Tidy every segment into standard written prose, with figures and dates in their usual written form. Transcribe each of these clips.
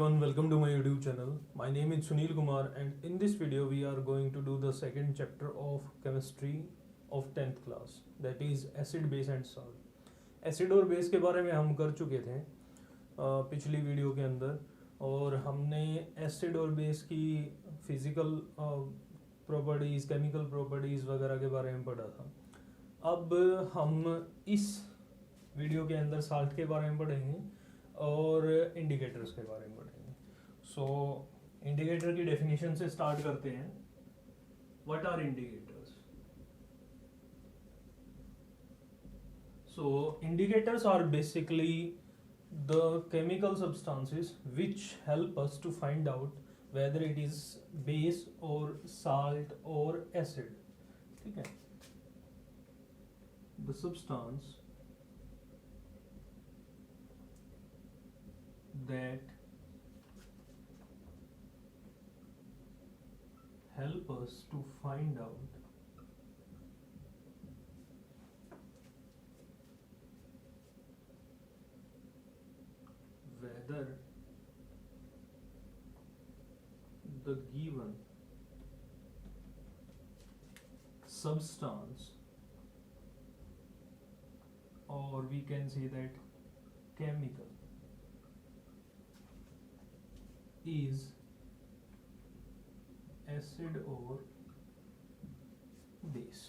everyone, welcome to my YouTube channel. My name is Sunil Kumar and in this video we are going to do the second chapter of chemistry of 10th class, that is acid, base and salt. Acid और base के बारे में हम कर चुके थे पिछली video के अंदर, और हमने एसिड और बेस की फिजिकल प्रॉपर्टीज़, केमिकल प्रॉपर्टीज़ वगैरह के बारे में पढ़ा था. अब हम इस वीडियो के अंदर साल्ट के बारे में पढ़ेंगे और इंडिकेटर्स के बारे में पढ़ेंगे. सो इंडिकेटर की डेफिनेशन से स्टार्ट करते हैं. What are indicators? So indicators are basically the chemical substances which help us to find out whether it is base or salt or acid. ठीक है, the substance that help us to find out whether the given substance, or we can say that chemical, is acid और base.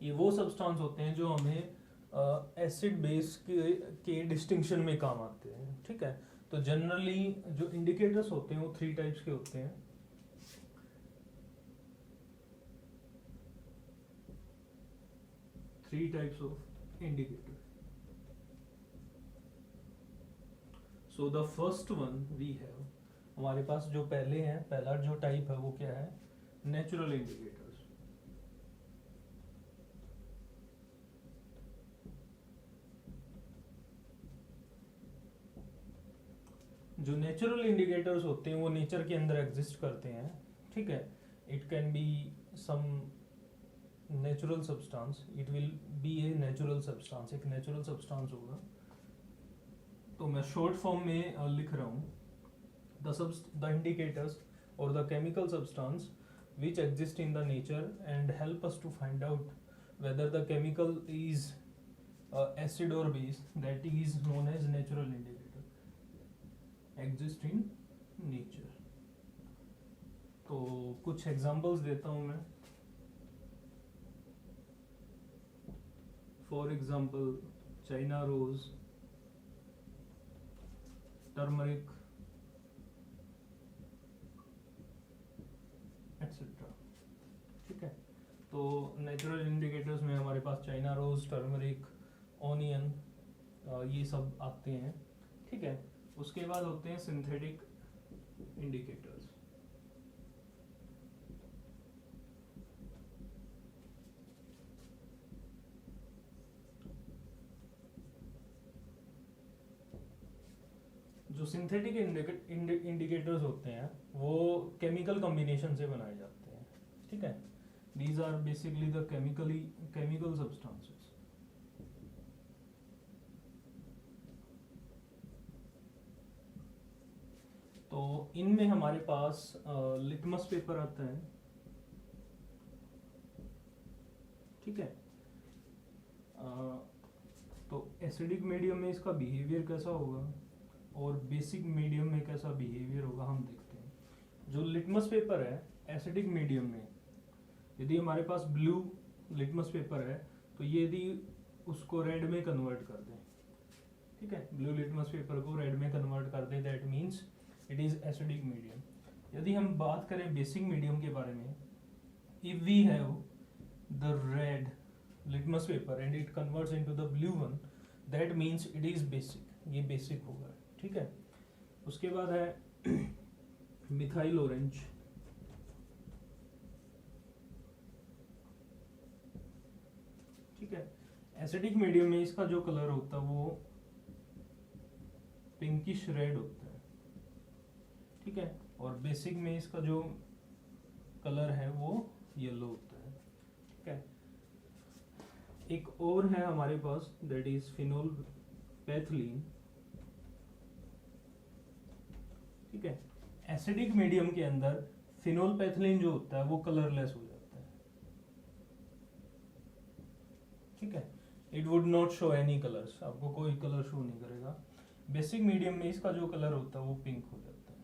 ये वो substance होते हैं जो हमें acid base के डिस्टिंक्शन में काम आते हैं. ठीक है, तो जनरली जो इंडिकेटर्स होते हैं वो 3 टाइप्स के होते हैं. Three types of indicator. So the first one we have, हमारे पास जो पहले हैं, पहला जो टाइप है वो क्या है? Natural indicators. जो नेचुरल इंडिकेटर्स होते हैं वो नेचर के अंदर एग्जिस्ट करते हैं. ठीक है, it can be some natural substance, it will be a natural substance, एक नेचुरल सब्सटेंस होगा. तो मैं शॉर्ट फॉर्म में लिख रहा हूँ. The indicators or the chemical substance which exist in the nature and help us to find out whether the chemical is acid or base, that is known as natural indicator, exist in nature. तो कुछ examples देता हूँ मैं. For example, China rose, turmeric, etcetera. ठीक है, तो natural indicators में हमारे पास चाइना रोज, टर्मरिक, ऑनियन, ये सब आते हैं. ठीक है, उसके बाद होते हैं सिंथेटिक इंडिकेटर्स. जो सिंथेटिक इंडिकेटर्स होते हैं वो केमिकल कॉम्बिनेशन से बनाए जाते हैं. ठीक है, these are basically the chemical substances. तो इनमें हमारे पास लिटमस पेपर आता है. ठीक है, तो एसिडिक मीडियम में इसका बिहेवियर कैसा होगा और बेसिक मीडियम में कैसा बिहेवियर होगा हम देखते हैं. जो लिटमस पेपर है एसिडिक मीडियम में, यदि हमारे पास ब्लू लिटमस पेपर है तो ये यदि उसको रेड में कन्वर्ट कर दें, ठीक है, ब्लू लिटमस पेपर को रेड में कन्वर्ट कर दें, that means it is acidic medium. यदि हम बात करें बेसिक मीडियम के बारे में, if we have the red litmus paper and it converts into the blue one, that means it is basic, ये बेसिक होगा. ठीक है, उसके बाद है मिथाइल ऑरेंज. ठीक है, एसिडिक मीडियम में इसका जो कलर होता है वो पिंकिश रेड होता है. ठीक है, और बेसिक में इसका जो कलर है वो येलो होता है. ठीक है, एक और है हमारे पास, दैट इज फिनोल पैथिलीन. ठीक है। एसिडिक मीडियम के अंदर फिनोल्फेथिलीन जो होता है वो कलरलेस हो जाता है, ठीक है। It would not show any colours, आपको कोई कलर शो नहीं करेगा। बेसिक मीडियम में इसका जो कलर होता है वो पिंक हो जाता है,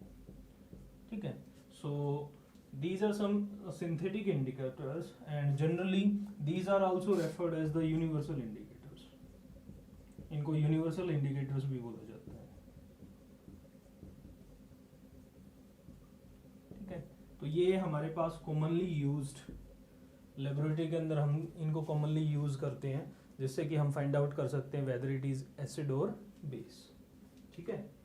ठीक है। सो these are some synthetic indicators and generally these are also referred as the universal indicators, इनको यूनिवर्सल इंडिकेटर्स भी बोला जाता है, ठीक है। तो ये हमारे पास कॉमनली यूज्ड लेबोरेटरी के अंदर हम इनको कॉमनली यूज करते हैं, जिससे कि हम फाइंड आउट कर सकते हैं वेदर इट इज एसिड और बेस, ठीक है।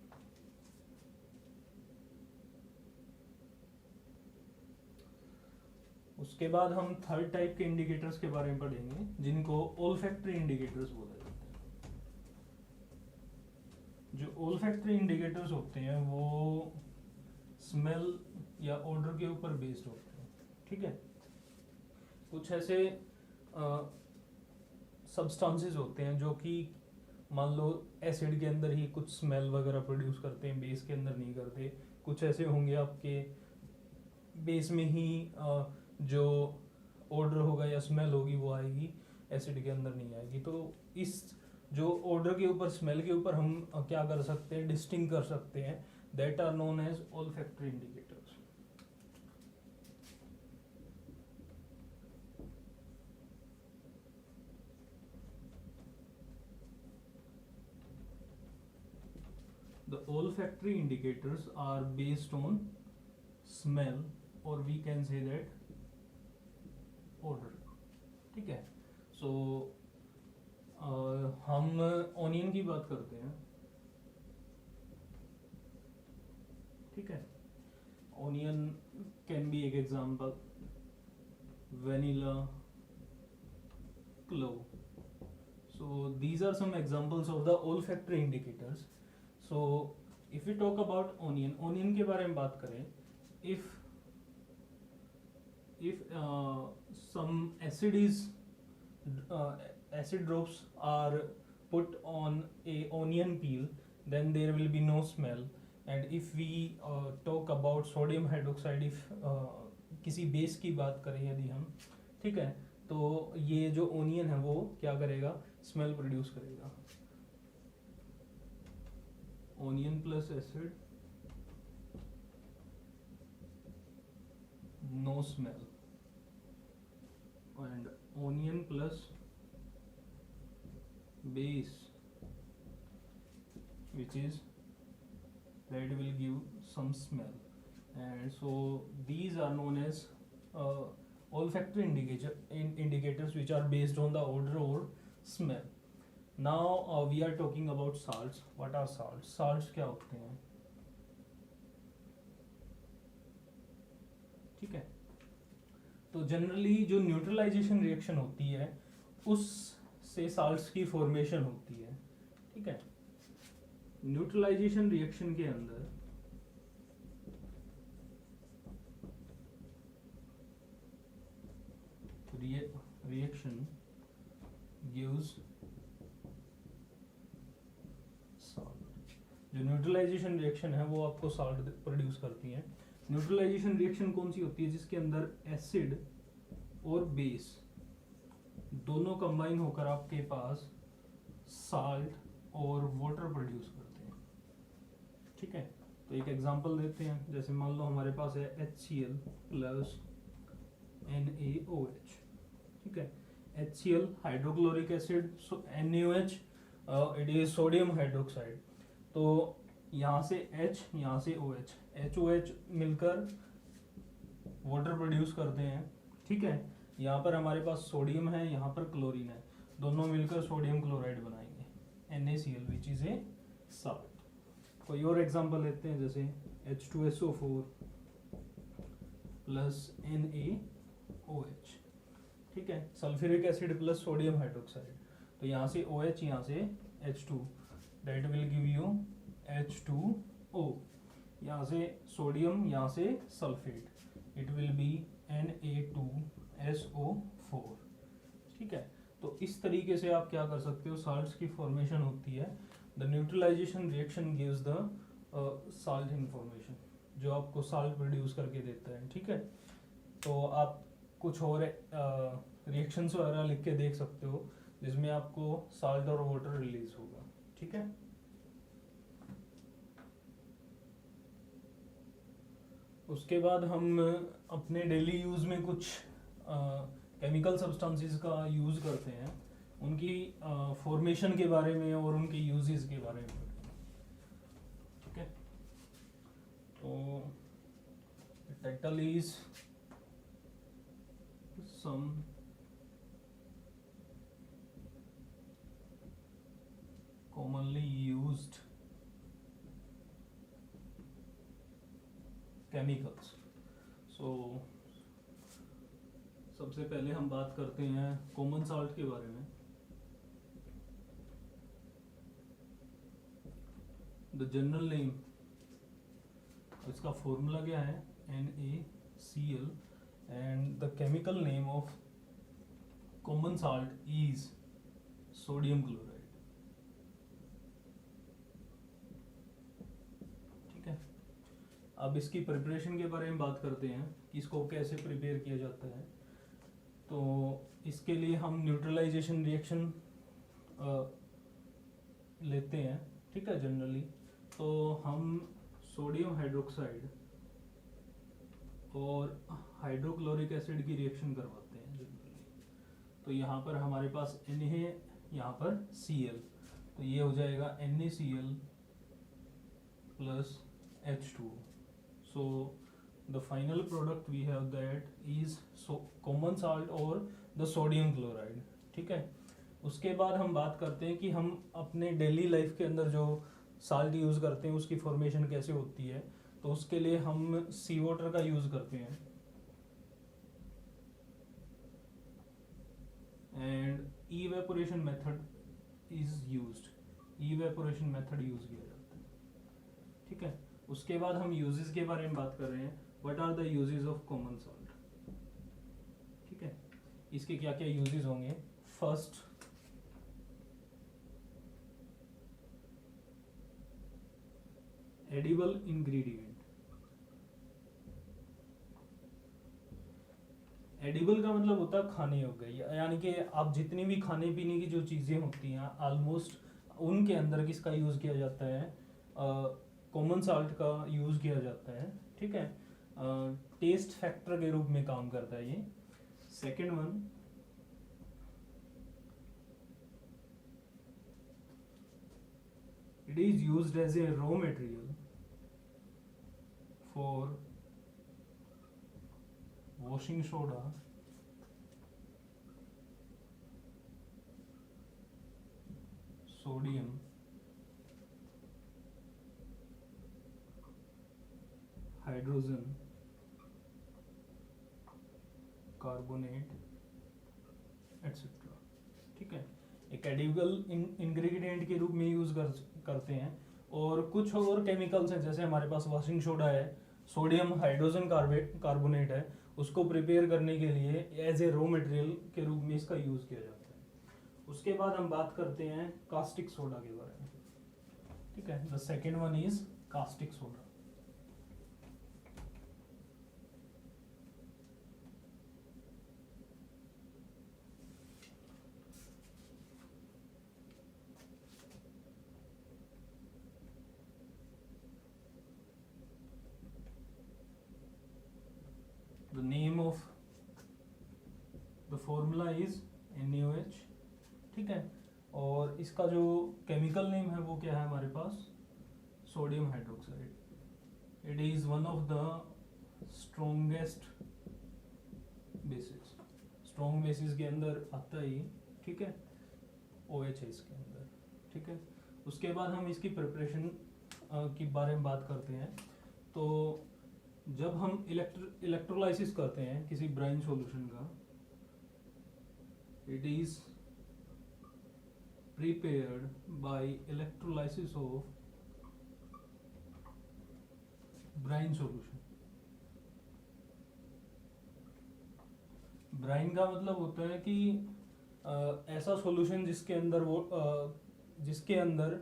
उसके बाद हम थर्ड टाइप के इंडिकेटर्स के बारे में पढ़ेंगे, जिनको ओल्फैक्टरी इंडिकेटर्स बोला जाता है। जो ओल्फैक्टरी इंडिकेटर्स होते हैं वो स्मेल या ऑडर के ऊपर बेस्ड होते हैं, ठीक है। कुछ ऐसे सब्सटेंसेस होते हैं जो कि मान लो एसिड के अंदर ही कुछ स्मेल वगैरह प्रोड्यूस करते हैं, बेस के अंदर नहीं करते। कुछ ऐसे होंगे आपके बेस में ही जो ऑर्डर होगा या स्मेल होगी वो आएगी, एसिड के अंदर नहीं आएगी। तो इस जो ऑर्डर के ऊपर स्मेल के ऊपर हम क्या कर सकते हैं, डिस्टिंग कर सकते हैं, that are known as olfactory indicators. The olfactory indicators are based on smell or we can say that odor, ठीक है। सो हम ऑनियन की बात करते हैं, ठीक है। ऑनियन कैन बी एक example, vanilla, clove. So these are some examples of the olfactory indicators. So if we talk about onion के बारे में बात करें, if some acid drops are put on a onion peel, then there will be no smell. And if we talk about sodium hydroxide, if किसी base की बात करें यदि हम, ठीक है, तो ये जो ओनियन है वो क्या करेगा, स्मेल प्रोड्यूस करेगा। Onion plus acid, no smell, and onion plus base which is that will give some smell, and so these are known as olfactory indicators which are based on the odor or smell. Now we are talking about salts. What are salts? Salts क्या होते हैं, ठीक है। तो generally जो neutralisation reaction होती है उससे साल्ट्स की फॉर्मेशन होती है, ठीक है। न्यूट्रलाइजेशन रिएक्शन के अंदर reaction gives salt। जो न्यूट्रलाइजेशन रिएक्शन है वो आपको साल्ट प्रोड्यूस करती है। न्यूट्रलाइजेशन रिएक्शन कौन सी होती है, जिसके अंदर एसिड और बेस दोनों कंबाइन होकर आपके पास साल्ट और वाटर प्रोड्यूस करते हैं, ठीक है। तो एक एग्जांपल देते हैं, जैसे मान लो हमारे पास है HCl प्लस NaOH, ठीक है। HCl hydrochloric acid, NaOH it is sodium hydroxide. तो यहाँ से H, यहाँ से OH, HOH मिलकर वाटर प्रोड्यूस करते हैं, ठीक है। यहाँ पर हमारे पास सोडियम है, यहाँ पर क्लोरीन है, दोनों मिलकर सोडियम क्लोराइड बनाएंगे, NaCl which is a salt. कोई और एग्जांपल लेते हैं, जैसे H2SO4 प्लस NaOH, ठीक है। Sulphuric acid plus sodium hydroxide, तो यहाँ से OH, यहाँ से H2, that will give you H2O। यहाँ से सोडियम, यहाँ से sulphate, it will B Na2SO4, ठीक है। तो इस तरीके से आप क्या कर सकते हो, साल्ट्स की फॉर्मेशन होती है। The neutralisation reaction gives the salt information जो आपको साल्ट प्रोड्यूस करके देता है, ठीक है। तो आप कुछ और रिएक्शंस वगैरह लिख के देख सकते हो जिसमें आपको साल्ट और वाटर रिलीज होगा, ठीक है। उसके बाद हम अपने डेली यूज में कुछ केमिकल सब्सटेंसेस का यूज करते हैं, उनकी फॉर्मेशन के बारे में और उनके यूजेस के बारे में, ठीक है। तो title is some commonly used chemicals. So सबसे पहले हम बात करते हैं कॉमन साल्ट के बारे में। द जनरल नेम, इसका फॉर्मूला क्या है, NaCl, and the chemical name of common salt is sodium chloride, ठीक है। अब इसकी प्रिपरेशन के बारे में बात करते हैं कि इसको कैसे प्रिपेयर किया जाता है। तो इसके लिए हम न्यूट्रलाइजेशन रिएक्शन लेते हैं, ठीक है, जनरली। तो हम सोडियम हाइड्रोक्साइड और हाइड्रोक्लोरिक एसिड की रिएक्शन करवाते हैं जनरली। तो यहाँ पर हमारे पास Na है, यहाँ पर Cl, तो ये हो जाएगा NaCl plus H2O. So the final product we have that is common salt or the sodium chloride, ठीक है। उसके बाद हम बात करते हैं कि हम अपने डेली लाइफ के अंदर जो साल्ट यूज़ करते हैं उसकी फॉर्मेशन कैसे होती है। तो उसके लिए हम सी वाटर का यूज़ करते हैं and evaporation method is used, evaporation method use किया जाता है, ठीक है। उसके बाद हम यूजेस के बारे में बात कर रहे हैं, what are the uses of common salt, ठीक है। इसके क्या क्या यूजेस होंगे। First, edible ingredient. एडिबल का मतलब होता है खाने योग्य, यानी कि आप जितनी भी खाने पीने की जो चीज़ें होती हैं ऑलमोस्ट उनके अंदर किसका यूज़ किया जाता है, कॉमन साल्ट का यूज़ किया जाता है, ठीक है। टेस्ट फैक्टर के रूप में काम करता है ये। Second one, it is used as a raw material for washing soda, sodium, hydrogen, carbonate et cetera, ठीक है। एक एडिबल इंग्रेडिएंट के रूप में यूज करते हैं। और कुछ और केमिकल्स हैं, जैसे हमारे पास वॉशिंग सोडा है, सोडियम हाइड्रोजन कार्बोनेट है, उसको प्रिपेयर करने के लिए एज ए रॉ मटेरियल के रूप में इसका यूज किया जाता है। उसके बाद हम बात करते हैं कास्टिक सोडा के बारे में, ठीक है। The second one is caustic soda. The name of the formula is NaOH, ठीक है। और इसका जो केमिकल नेम है वो क्या है हमारे पास, sodium hydroxide. It is one of the strongest bases, strong bases के अंदर आता है ये, ठीक है। OH है इसके अंदर, ठीक है। उसके बाद हम इसकी प्रिपरेशन के बारे में बात करते हैं। तो जब हम इलेक्ट्रोलाइसिस करते हैं किसी ब्राइन सॉल्यूशन का, it is prepared by electrolysis of brine solution. Brine का मतलब होता है कि ऐसा सॉल्यूशन जिसके अंदर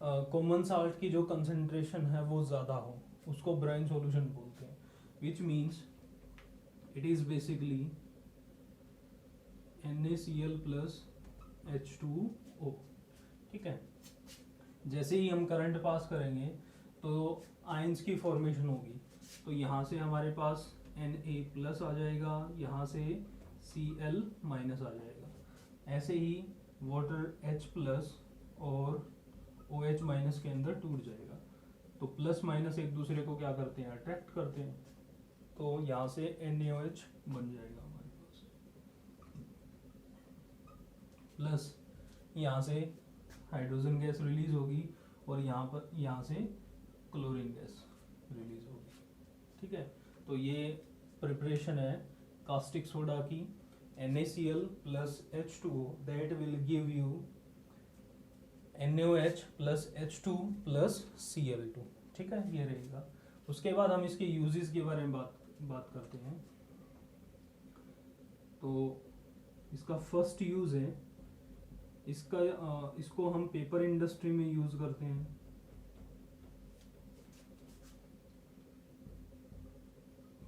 कॉमन साल्ट की जो कंसंट्रेशन है वो ज़्यादा हो, उसको ब्राइन सॉल्यूशन बोलते हैं, which means it is basically NaCl plus H2O। ठीक है, जैसे ही हम करंट पास करेंगे तो आयंस की फॉर्मेशन होगी, तो यहाँ से हमारे पास Na प्लस आ जाएगा, यहाँ से Cl माइनस आ जाएगा। ऐसे ही वाटर H प्लस और OH माइनस के अंदर टूट जाएगा, तो प्लस माइनस एक दूसरे को क्या करते हैं, अट्रैक्ट करते हैं, तो यहाँ से NaOH बन जाएगा हमारे पास, प्लस यहाँ से हाइड्रोजन गैस रिलीज होगी और यहाँ से क्लोरीन गैस रिलीज होगी। ठीक है, तो ये प्रिपरेशन है कास्टिक सोडा की, NaCl plus H2O that will give you NaOH plus H2 plus Cl2। ठीक है, ये रहेगा। उसके बाद हम इसके यूजेस के बारे में बात करते हैं। तो इसका फर्स्ट यूज है, इसको हम पेपर इंडस्ट्री में यूज करते हैं।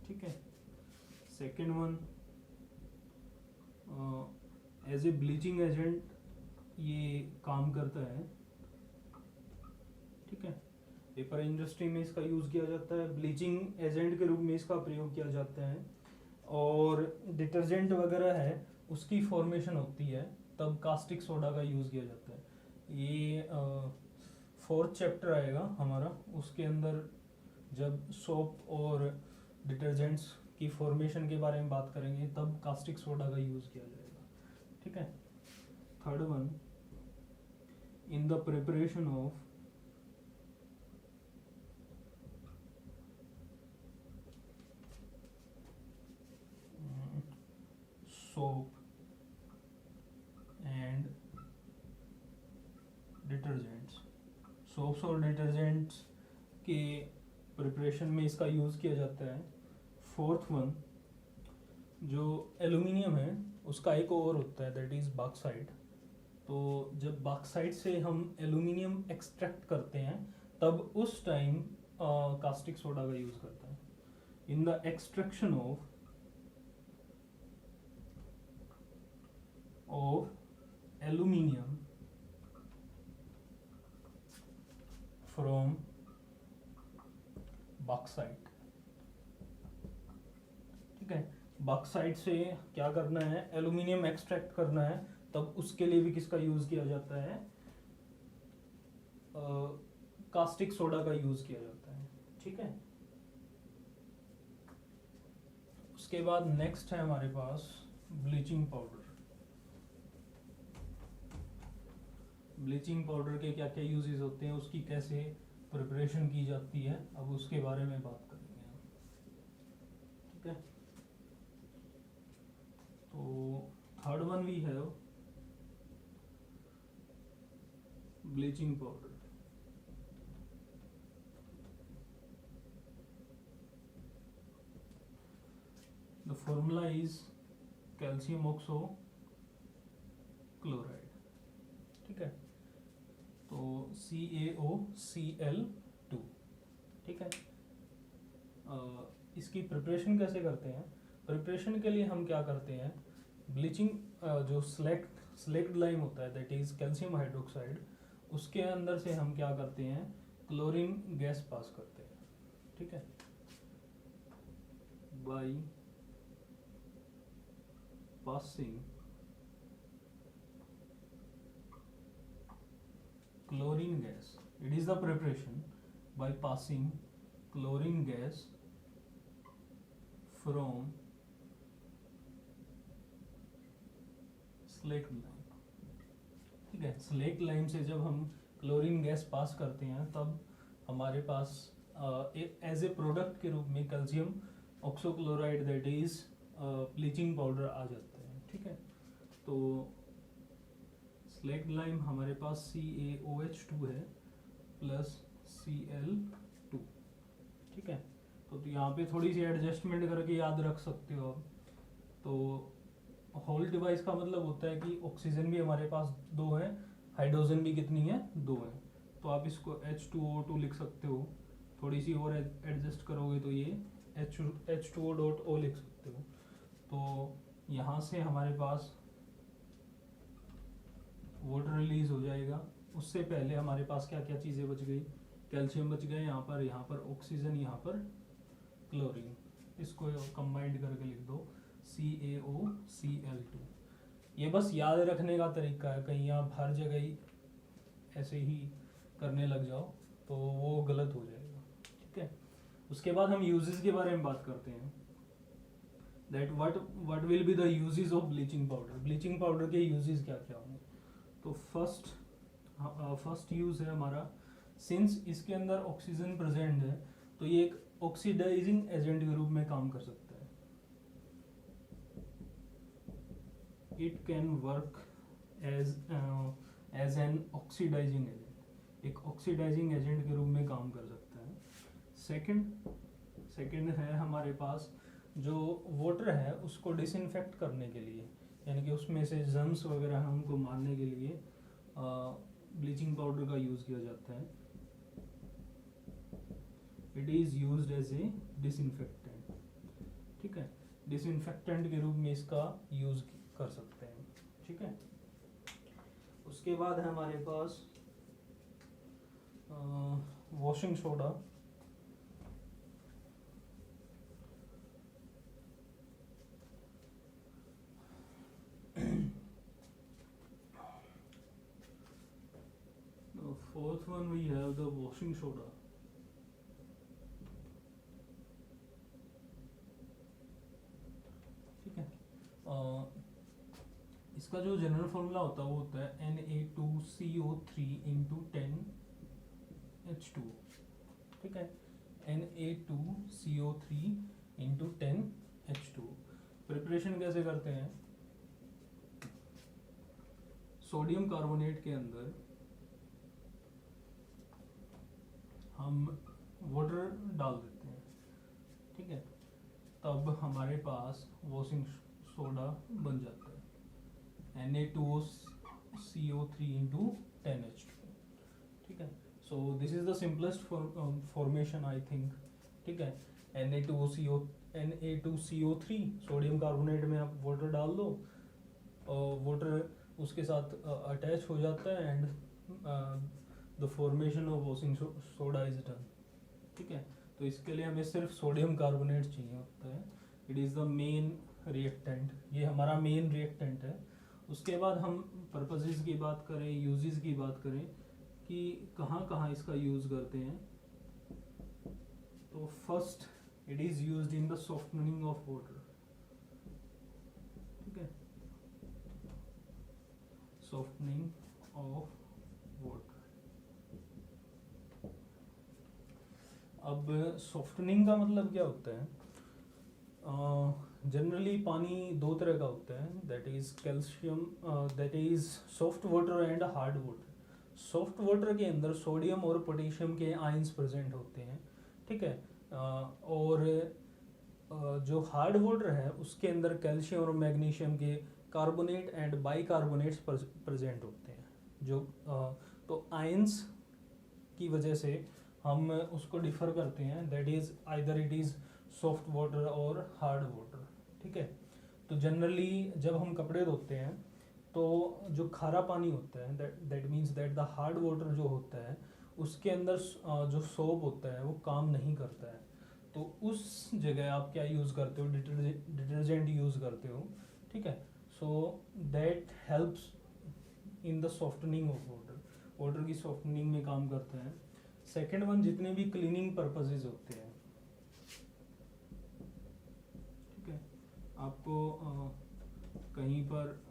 ठीक है, second one as a bleaching agent ये काम करता है। ठीक है, पेपर इंडस्ट्री में इसका यूज किया जाता है, ब्लीचिंग एजेंट के रूप में इसका प्रयोग किया जाता है, और डिटर्जेंट वगैरह है उसकी फॉर्मेशन होती है तब कास्टिक सोडा का यूज किया जाता है। ये 4th चैप्टर आएगा हमारा, उसके अंदर जब सोप और डिटर्जेंट्स की फॉर्मेशन के बारे में बात करेंगे तब कास्टिक सोडा का यूज किया जाएगा। ठीक है, third one, in the preparation of soap and detergents, soaps और डिटर्जेंट्स के प्रिपरेशन में इसका यूज़ किया जाता है। फोर्थ वन, जो एल्यूमिनियम है उसका एक और होता है दैट इज़ बॉक्साइट। तो जब बॉक्साइट से हम एल्यूमिनियम एक्सट्रैक्ट करते हैं तब उस टाइम कास्टिक सोडा का यूज़ करता है। In the extraction of aluminium from bauxite। ठीक है, बॉक्साइट से क्या करना है, एल्यूमिनियम एक्सट्रैक्ट करना है, तब उसके लिए भी किसका यूज किया जाता है, कास्टिक सोडा का यूज किया जाता है। ठीक है, उसके बाद नेक्स्ट है हमारे पास ब्लीचिंग पाउडर। ब्लीचिंग पाउडर के क्या क्या यूजेस होते हैं, उसकी कैसे प्रिपरेशन की जाती है, अब उसके बारे में बात करेंगे हम। ठीक है, तो third one we have bleaching powder. The formula is calcium oxo chloride. ठीक है, तो CaOCl2। ठीक है, इसकी प्रिपरेशन कैसे करते हैं, प्रिपरेशन के लिए हम क्या करते हैं, ब्लीचिंग जो स्लेक्ड लाइम होता है दैट इज कैल्शियम हाइड्रोक्साइड, उसके अंदर से हम क्या करते हैं, क्लोरीन गैस पास करते हैं। ठीक है, by passing chlorine gas, it is the preparation by passing chlorine gas from slaked lime। ठीक है, स्लेक्ट लाइम से जब हम क्लोरीन गैस पास करते हैं तब हमारे पास एज ए प्रोडक्ट के रूप में calcium oxochloride that is bleaching powder आ जाता है। ठीक है, तो स्लेक्ड लाइम हमारे पास CaOH2 है प्लस Cl2। ठीक है, तो यहाँ पे थोड़ी सी एडजस्टमेंट करके याद रख सकते हो आप। तो होल डिवाइस का मतलब होता है कि ऑक्सीजन भी हमारे पास 2 है, हाइड्रोजन भी कितनी है, 2 है, तो आप इसको H2O2 लिख सकते हो, थोड़ी सी और एडजस्ट करोगे तो ये H2O.O लिख सकते हो। तो यहाँ से हमारे पास वाटर रिलीज हो जाएगा। उससे पहले हमारे पास क्या क्या चीज़ें बच गई, कैल्शियम बच गए यहाँ पर ऑक्सीजन, यहाँ पर क्लोरीन, इसको कंबाइंड करके लिख दो CaOCl2। ये बस याद रखने का तरीका है, कहीं आप हर जगह ही ऐसे ही करने लग जाओ तो वो गलत हो जाएगा, ठीक है। उसके बाद हम यूजेस के बारे में बात करते हैं, that what will be the uses of bleaching powder. Bleaching powder के यूजेस क्या क्या होंगे। तो फर्स्ट यूज है हमारा, सिंस इसके अंदर ऑक्सीजन प्रेजेंट है तो ये एक ऑक्सीडाइजिंग एजेंट के रूप में काम कर सकता है। It can work as an oxidising agent, एक ऑक्सीडाइजिंग एजेंट के रूप में काम कर सकता है। सेकंड है हमारे पास जो वाटर है उसको डिसइंफेक्ट करने के लिए, यानी कि उसमें से जर्म्स वगैरह हैं उनको मारने के लिए ब्लीचिंग पाउडर का यूज़ किया जाता है। It is used as a disinfectant, ठीक है, डिसइंफेक्टेंट के रूप में इसका यूज़ कर सकते हैं, ठीक है। उसके बाद है हमारे पास washing soda. Fourth one we have the washing soda. ठीक है, इसका जो जनरल फॉर्मूला होता है वो होता है Na2CO3 इंटू 10H2, ठीक है, Na2CO3 इंटू 10H2। प्रिपरेशन कैसे करते हैं, सोडियम कार्बोनेट के अंदर हम वाटर डाल देते हैं, ठीक है, तब हमारे पास वॉशिंग सोडा बन जाता है Na2CO3 इंटू 10H2, ठीक है। So this is the simplest formation I think, ठीक है। Na2CO3 सोडियम कार्बोनेट में आप वाटर डाल दो और वाटर उसके साथ अटैच हो जाता है and the formation of washing soda is done, ठीक है। तो इसके लिए हमें सिर्फ सोडियम कार्बोनेट चाहिए होता है, it is the main reactant, ये हमारा मेन रिएक्टेंट है। उसके बाद हम पर्पसेस की बात करें, यूजेस की बात करें कि कहाँ कहाँ इसका यूज़ करते हैं, तो first it is used in the softening of water, ठीक है, सॉफ्टनिंग ऑफ वाटर। अब सॉफ्टनिंग का मतलब क्या होता है, जनरली पानी दो तरह का होता है, that is calcium, that is soft water and hard water. Soft water के अंदर सोडियम और पोटेशियम के आयंस प्रेजेंट होते हैं, ठीक है, और जो हार्ड वाटर है उसके अंदर कैल्शियम और मैग्नीशियम के कार्बोनेट एंड बाइकार्बोनेट्स प्रेजेंट होते हैं, जो तो आयंस की वजह से हम उसको डिफर करते हैं, that is either it is soft water और हार्ड वाटर, ठीक है। तो जनरली जब हम कपड़े धोते हैं तो जो खारा पानी होता है, that means that the hard water जो होता है उसके अंदर जो सोप होता है वो काम नहीं करता है, तो उस जगह आप क्या यूज़ करते हो, डिटर्जेंट यूज़ करते हो, ठीक है। So that helps in the softening of water, water की सॉफ्टनिंग में काम करता है। सेकेंड वन, जितने भी क्लीनिंग पर्पसेस होते हैं, ठीक है, आपको कहीं पर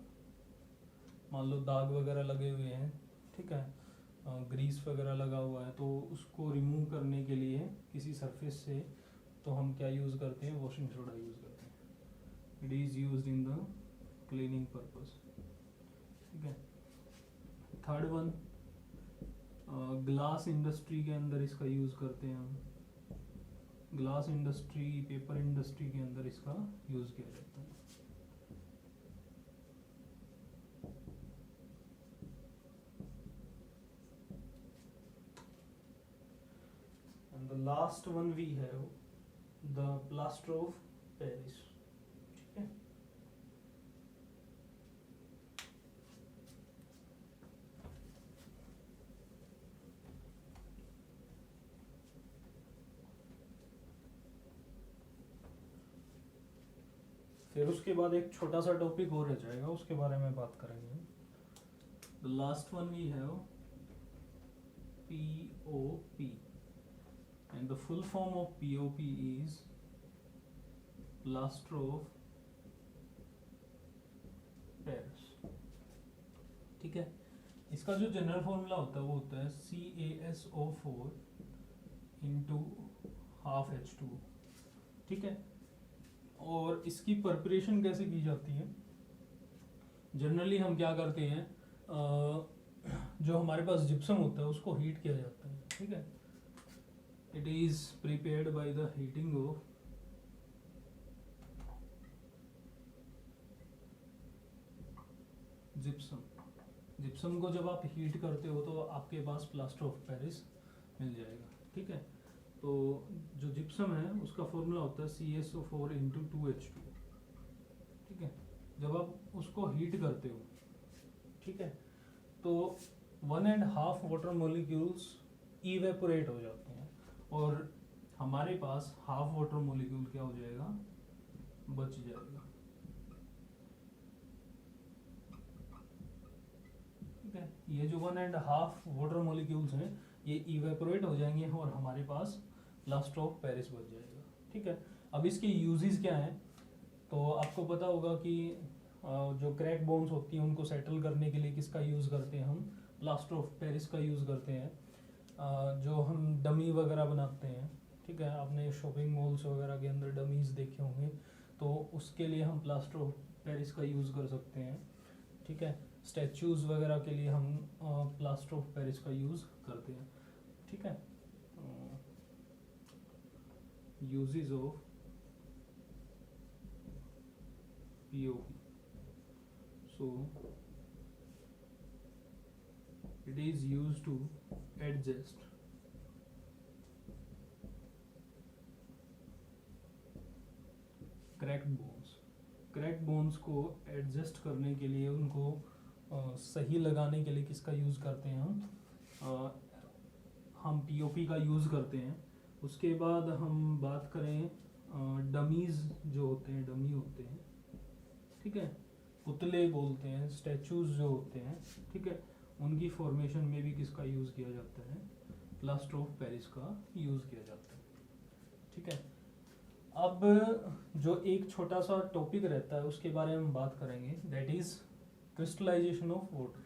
मान लो दाग वगैरह लगे हुए हैं, ठीक है, ग्रीस वगैरह लगा हुआ है, तो उसको रिमूव करने के लिए किसी सरफेस से तो हम क्या यूज़ करते हैं, वॉशिंग सोडा यूज़ करते हैं। It is used in the cleaning purpose, ठीक है। थर्ड वन, ग्लास इंडस्ट्री के अंदर इसका यूज़ करते हैं हम, ग्लास इंडस्ट्री, पेपर इंडस्ट्री के अंदर इसका यूज़ किया जाता है। Last one we have the plaster of Paris, ठीक है। फिर उसके बाद एक छोटा सा टॉपिक और रह जाएगा, उसके बारे में बात करेंगे। The last one we have POP and the full form of POP is plaster of Paris, ठीक है। इसका जो जनरल फॉर्मूला होता है वो होता है CaSO4 इंटू हाफ H2, ठीक है। और इसकी प्रिपरेशन कैसे की जाती है? जनरली हम क्या करते हैं, जो हमारे पास जिप्सम होता है उसको हीट किया जाता है, ठीक है। It is prepared by the heating of gypsum. Gypsum को जब आप हीट करते हो तो आपके पास प्लास्टर ऑफ पेरिस मिल जाएगा, ठीक है। तो जो जिप्सम है उसका फॉर्मूला होता है CaSO4 इंटू 2H2, ठीक है। जब आप उसको हीट करते हो, ठीक है, तो 1.5 वाटर मोलिक्यूल्स इवेपोरेट हो जाते हैं और हमारे पास हाफ वाटर मोलिक्यूल क्या हो जाएगा, बच जाएगा, ठीक है। ये जो 1.5 वाटर मोलिक्यूल्स हैं ये इवेपोरेट हो जाएंगे और हमारे पास प्लास्टर ऑफ पेरिस बच जाएगा, ठीक है। अब इसके यूजेस क्या हैं, तो आपको पता होगा कि जो क्रैक बोन्स होती हैं उनको सेटल करने के लिए किसका यूज़ करते हैं हम, प्लास्टर ऑफ पेरिस का यूज़ करते हैं। जो हम डमी वगैरह बनाते हैं, ठीक है, आपने शॉपिंग मॉल्स वगैरह के अंदर डमीज देखे होंगे, तो उसके लिए हम प्लास्टर ऑफ पेरिस का यूज़ कर सकते हैं, ठीक है। स्टैचूज़ वगैरह के लिए हम प्लास्टर ऑफ पेरिस का यूज़ करते हैं, ठीक है। Uses of POP, so it is used to adjust cracked bones. Cracked bones को एडजस्ट करने के लिए, उनको सही लगाने के लिए किसका यूज़ करते हैं हम POP का यूज़ करते हैं। उसके बाद हम बात करें डमीज़ जो होते हैं, डमी होते हैं, ठीक है, पुतले बोलते हैं, स्टैचूज जो होते हैं, ठीक है, उनकी फॉर्मेशन में भी किसका यूज़ किया जाता है, प्लास्टर ऑफ पेरिस का यूज़ किया जाता है, ठीक है। अब जो एक छोटा सा टॉपिक रहता है उसके बारे में हम बात करेंगे, that is crystallisation of water.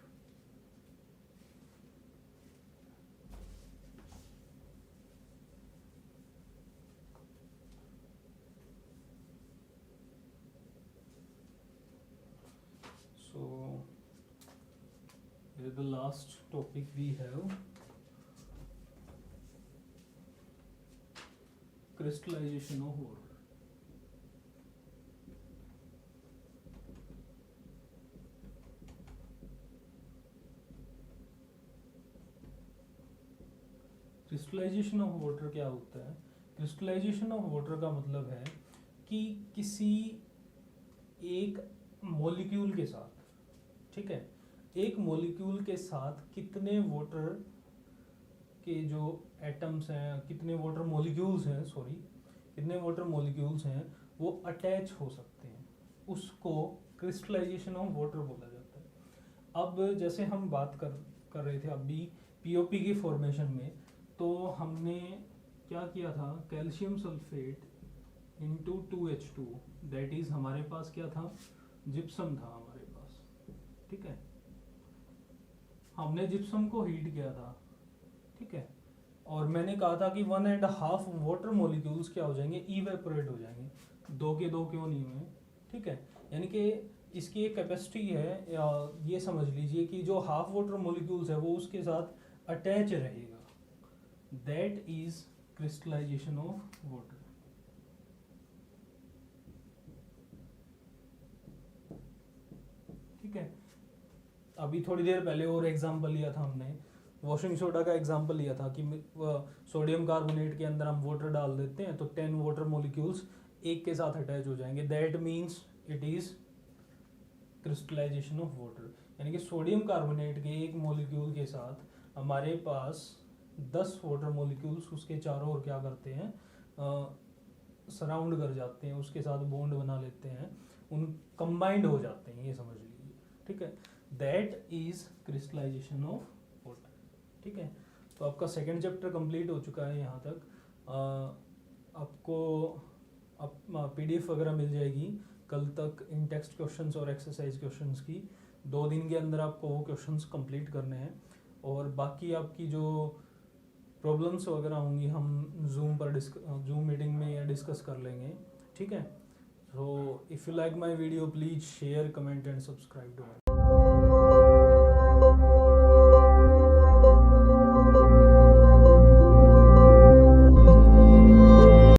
So here is the last topic we have, crystallization of water. Crystallisation of water क्या होता है? क्रिस्टलाइजेशन ऑफ वाटर का मतलब है कि किसी एक मॉलिक्यूल के साथ, ठीक है, एक मॉलिक्यूल के साथ कितने वाटर के जो एटम्स हैं, कितने वाटर मॉलिक्यूल्स हैं, सॉरी, कितने वाटर मॉलिक्यूल्स हैं वो अटैच हो सकते हैं, उसको क्रिस्टलाइजेशन ऑफ वाटर बोला जाता है। अब जैसे हम बात कर रहे थे अभी POP की फॉर्मेशन में, तो हमने क्या किया था, calcium sulphate into 2H2, that is हमारे पास क्या था, जिप्सम था हमारे पास, ठीक है। हमने जिप्सम को हीट किया था, ठीक है, और मैंने कहा था कि 1.5 वाटर मॉलिक्यूल्स क्या हो जाएंगे, इवेपोरेट हो जाएंगे। 2 के 2 क्यों नहीं हुए, ठीक है, यानी कि इसकी एक कैपेसिटी है, या ये समझ लीजिए कि जो हाफ वाटर मॉलिक्यूल्स है वो उसके साथ अटैच रहेगा, that is crystallisation of water. ठीक है, अभी थोड़ी देर पहले और एग्जांपल लिया था हमने, वॉशिंग सोडा का एग्जांपल लिया था कि सोडियम कार्बोनेट के अंदर हम वाटर डाल देते हैं तो 10 वाटर मॉलिक्यूल्स एक के साथ अटैच हो जाएंगे, that means it is crystallisation of water. यानी कि सोडियम कार्बोनेट के एक मॉलिक्यूल के साथ हमारे पास 10 वाटर मॉलिक्यूल्स उसके चारों ओर क्या करते हैं, सराउंड कर जाते हैं, उसके साथ बॉन्ड बना लेते हैं, उन कंबाइंड हो जाते हैं, ये समझ लीजिए। ठीक है, that is crystallisation of water. ठीक है, तो आपका सेकेंड चैप्टर कंप्लीट हो चुका है यहाँ तक। आपको PDF वगैरह मिल जाएगी कल तक इन टेक्स्ट क्वेश्चंस और एक्सरसाइज क्वेश्चंस की। 2 दिन के अंदर आपको वो क्वेश्चंस कंप्लीट करने हैं और बाकी आपकी जो प्रॉब्लम्स वगैरह होंगी हम जूम मीटिंग में या डिस्कस कर लेंगे। ठीक है, so if you like my video please share, comment and subscribe to